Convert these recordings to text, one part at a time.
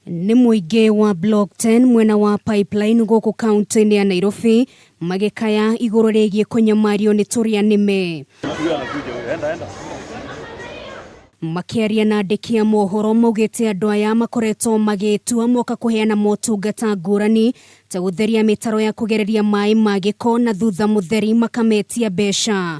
Ni muingi wa block 10 mwena wa pipeline guku kaunti ya Nairobi magikaya iguru rigie kunyamario ni turianime. Makiaria na andiki a mohoro maugite andu aya makorertwo magitua moka kuheana motungata ngurani ta gutheria mitaro ya kugereria mai magiko na thutha mutheri makametia mbeca.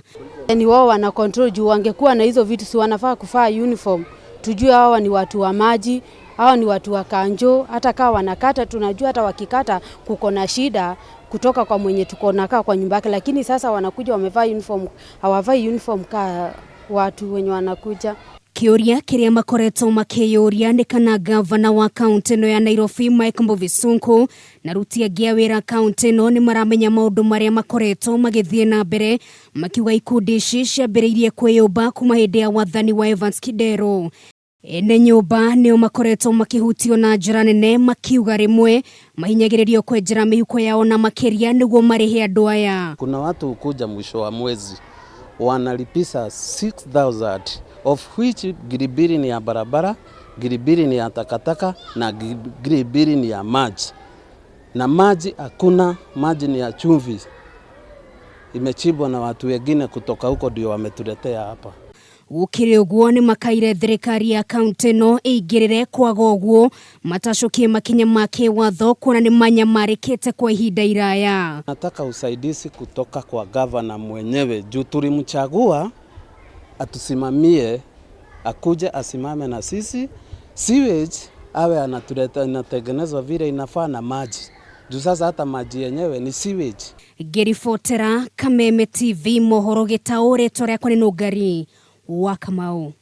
Ni wao wana control juu wangekuwa na hizo vitu si wanafaa kufaa uniform. Tujue hawa ni watu wa maji, hawa ni watu wa kanjo, hata kama wanakata tunajua hata wakikata kuko na shida kutoka kwa mwenye tuko nakaa kwa nyumba yake, lakini sasa wanakuja wamevaa uniform, hawavai uniform ka watu wenye wanakuja. Kiuria kiria makoretwo makiyuria ni kana gavana wa kaunti no ya Nairobi Mike na aruti angi a wira kaunti no ni maramenya maundu maria makoretwo magithie na mbere makiuga ikundi ici ciambiriirie kwiyumba kuma hindi ya wathani wa Evans Kidero. Ene nyumba nio makoretwo makihutio na njira nene makiuga rimwe mahinyagiririo kwenjera mihuko yao na makiria niguo marihe andu aya. Kuna watu ukuja mwisho wa mwezi wanalipisa 6,000 of which giribiri ni ya barabara, giribiri ni ya takataka na giribiri ni ya maji. Na maji hakuna, maji ni ya chumvi. Imechibwa na watu wengine kutoka huko ndio wametuletea hapa. Ukiri uguo ni makaire thirikari ya kaunti no igirire kwaga uguo matacokie makinya make watho kuona ni manyamarikite kwa ihinda iraya. Nataka usaidizi kutoka kwa gavana mwenyewe juu tulimchagua atusimamie, akuje asimame na sisi. Sewage awe anatuleta inatengenezwa vile inafaa na maji. Juu sasa hata maji yenyewe ni sewage. Gerifotera Kameme TV mohoro gitaore tore kwa ni Nungari wa Kamau.